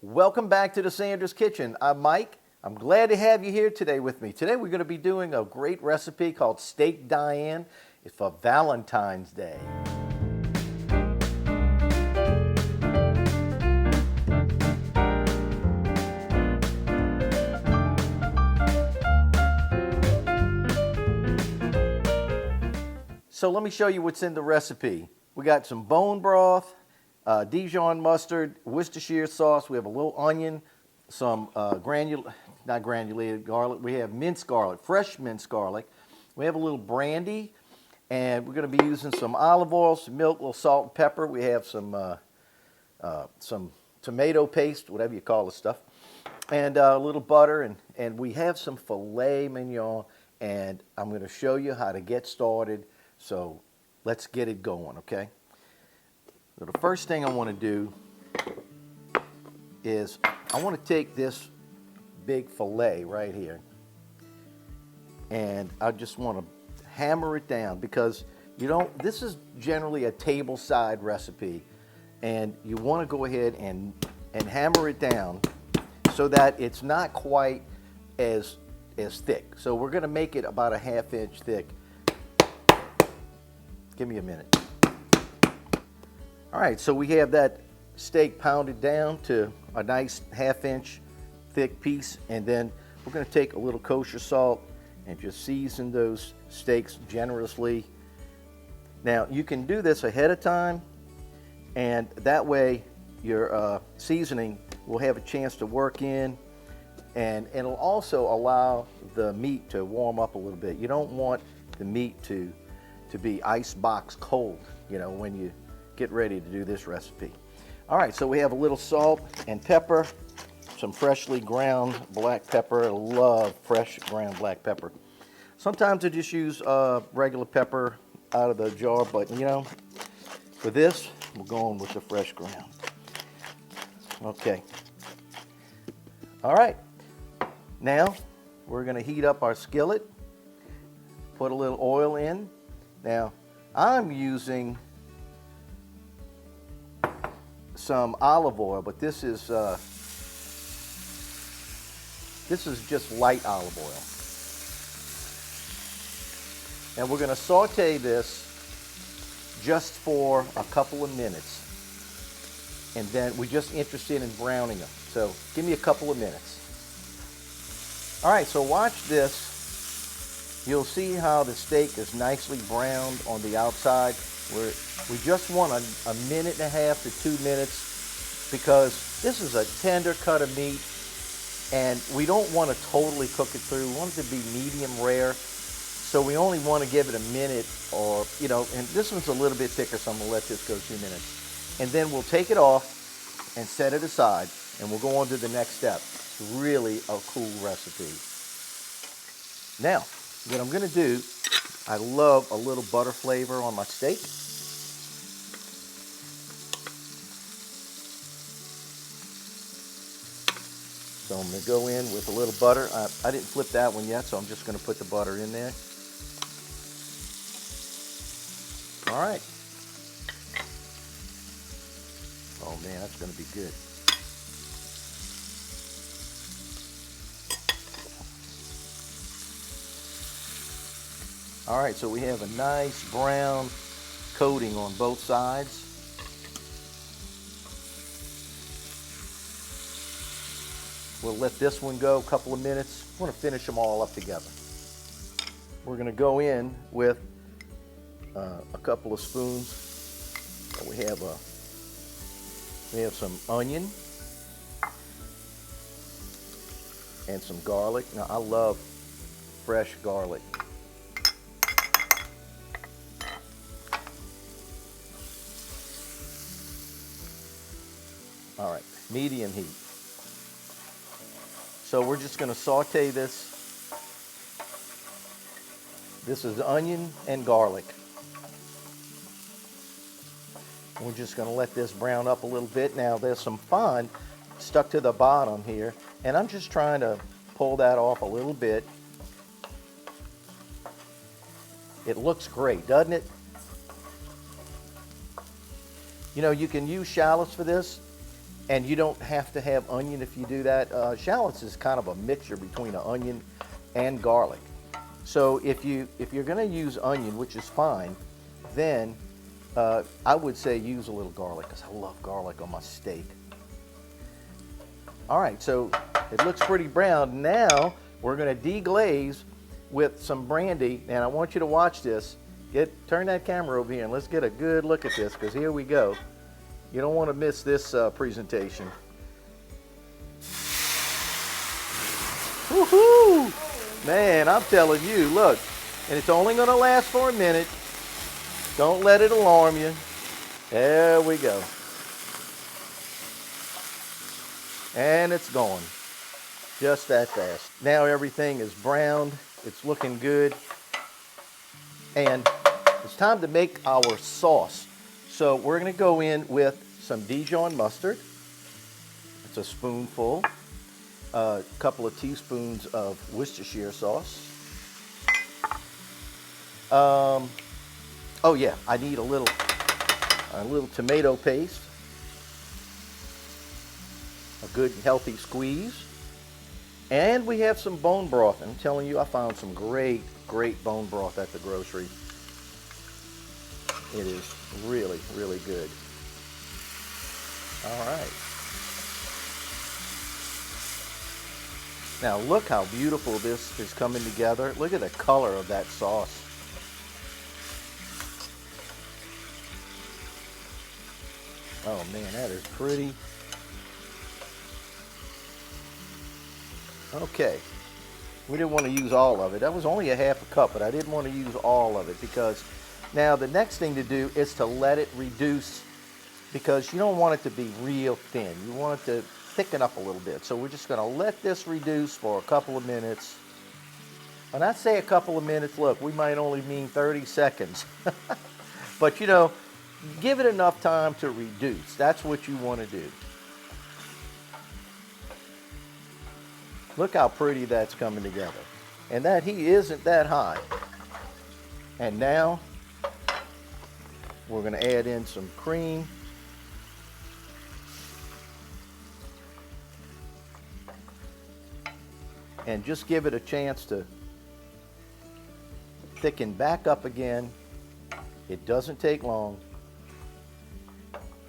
Welcome back to the Sanders Kitchen. I'm Mike. I'm glad to have you here today with me. Today we're going to be doing a great recipe called Steak Diane. It's for Valentine's Day. So let me show you what's in the recipe. We got some bone broth, Dijon mustard, Worcestershire sauce. We have a little onion, some not granulated garlic. We have minced garlic, fresh minced garlic. We have a little brandy, and we're going to be using some olive oil, some milk, a little salt and pepper. We have some tomato paste, whatever you call the stuff, and a little butter, and we have some filet mignon, and I'm going to show you how to get started. So let's get it going, okay? So the first thing I want to do is I want to take this big filet right here, and I just want to hammer it down because this is generally a table side recipe, and you want to go ahead and hammer it down so that it's not quite as thick. So we're going to make it about a 1/2 inch thick. Give me a minute. All right, so we have that steak pounded down to a nice 1/2 inch thick piece, and then we're going to take a little kosher salt and just season those steaks generously. Now, you can do this ahead of time, and that way your seasoning will have a chance to work in, and it'll also allow the meat to warm up a little bit. You don't want the meat to be icebox cold, when you get ready to do this recipe. All right, so we have a little salt and pepper, some freshly ground black pepper. I love fresh ground black pepper. Sometimes I just use regular pepper out of the jar, but for this, we're going with the fresh ground. Okay. All right. Now, we're going to heat up our skillet, put a little oil in. Now, I'm using some olive oil, but this is just light olive oil. And we're going to saute this just for a couple of minutes. And then we're just interested in browning them. So give me a couple of minutes. All right, so watch this. You'll see how the steak is nicely browned on the outside. We just want a 1.5 to 2 minutes because this is a tender cut of meat, and we don't want to totally cook it through. We want it to be medium rare, so we only want to give it a minute, or and this one's a little bit thicker, so I'm going to let this go 2 minutes. And then we'll take it off and set it aside, and we'll go on to the next step. It's really a cool recipe. Now, what I'm going to do, I love a little butter flavor on my steak. So I'm going to go in with a little butter. I didn't flip that one yet, so I'm just going to put the butter in there. All right. Oh man, that's going to be good. All right, so we have a nice brown coating on both sides. We'll let this one go a couple of minutes. I want to finish them all up together. We're going to go in with a couple of spoons. We have some onion and some garlic. Now, I love fresh garlic. All right, medium heat. So we're just going to saute this. This is onion and garlic. We're just going to let this brown up a little bit. Now there's some fond stuck to the bottom here, and I'm just trying to pull that off a little bit. It looks great, doesn't it? You can use shallots for this. And you don't have to have onion if you do that. Shallots is kind of a mixture between an onion and garlic. So if you're going to use onion, which is fine, then I would say use a little garlic, because I love garlic on my steak. All right, so it looks pretty brown. Now we're going to deglaze with some brandy, and I want you to watch this. Turn that camera over here and let's get a good look at this, because here we go. You don't want to miss this presentation. Woohoo! Man, I'm telling you, look, and it's only going to last for a minute. Don't let it alarm you. There we go. And it's gone. Just that fast. Now everything is browned. It's looking good. And it's time to make our sauce. So we're going to go in with some Dijon mustard. It's a spoonful. A couple of teaspoons of Worcestershire sauce. Oh yeah, I need a little tomato paste. A good healthy squeeze. And we have some bone broth. I'm telling you, I found some great bone broth at the grocery. It is really, really good. All right. Now look how beautiful this is coming together. Look at the color of that sauce. Oh man, that is pretty. Okay, we didn't want to use all of it. That was only a half a cup, but I didn't want to use all of it, because now the next thing to do is to let it reduce, because you don't want it to be real thin. You want it to thicken up a little bit. So we're just going to let this reduce for a couple of minutes. When I say a couple of minutes, look, we might only mean 30 seconds. But you know, give it enough time to reduce. That's what you want to do. Look how pretty that's coming together. And that heat isn't that high. And now we're going to add in some cream. And just give it a chance to thicken back up again. It doesn't take long.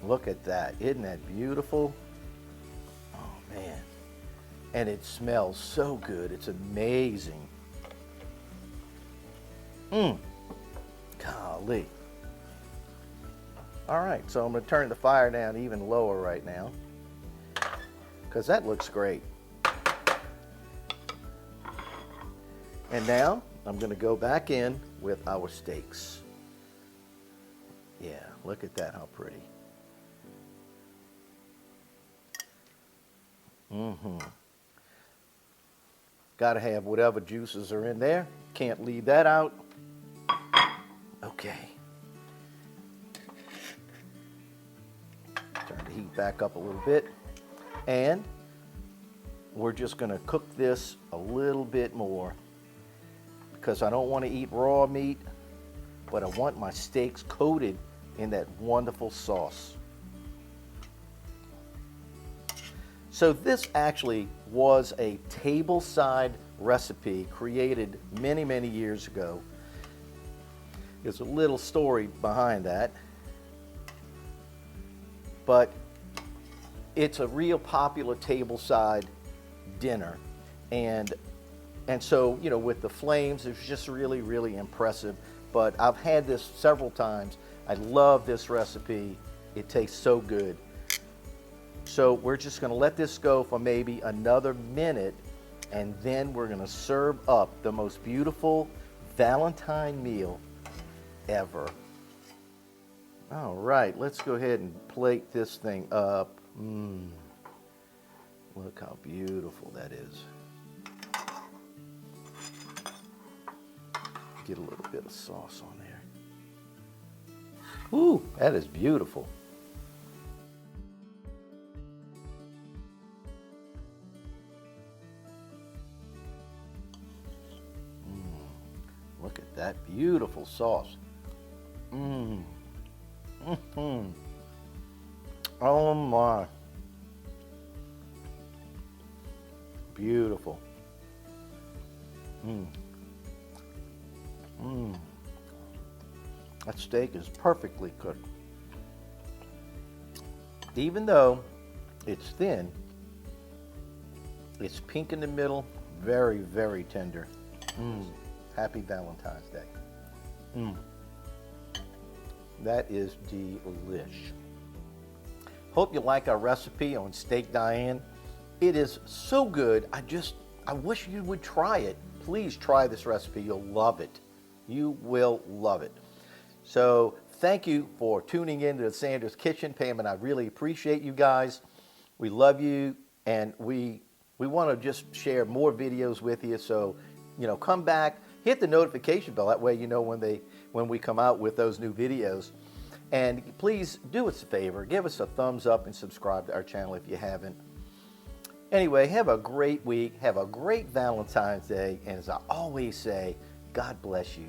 Look at that. Isn't that beautiful? Oh man. And it smells so good. It's amazing. Golly. All right, so I'm going to turn the fire down even lower right now, because that looks great. And now I'm going to go back in with our steaks. Yeah, look at that, how pretty. Got to have whatever juices are in there. Can't leave that out. Okay. Turn the heat back up a little bit. And we're just going to cook this a little bit more, because I don't want to eat raw meat, but I want my steaks coated in that wonderful sauce. So this actually was a tableside recipe created many, many years ago. There's a little story behind that, but it's a real popular tableside dinner. And so, you know, with the flames, it's just really, really impressive. But I've had this several times. I love this recipe. It tastes so good. So we're just going to let this go for maybe another minute, and then we're going to serve up the most beautiful Valentine meal ever. All right, let's go ahead and plate this thing up. Look how beautiful that is. Get a little bit of sauce on there. Ooh, that is beautiful. Look at that beautiful sauce. Oh my. beautiful. That steak is perfectly cooked. Even though it's thin, it's pink in the middle, very, very tender. Happy Valentine's Day. That is delish. Hope you like our recipe on Steak Diane. It is so good. I wish you would try it. Please try this recipe. You'll love it. You will love it. So thank you for tuning in to the Sanders Kitchen. Pam and I really appreciate you guys. We love you, and we want to just share more videos with you. So, come back, hit the notification bell. That way you know when we come out with those new videos. And please do us a favor, give us a thumbs up and subscribe to our channel if you haven't. Anyway, have a great week, have a great Valentine's Day, and as I always say, God bless you.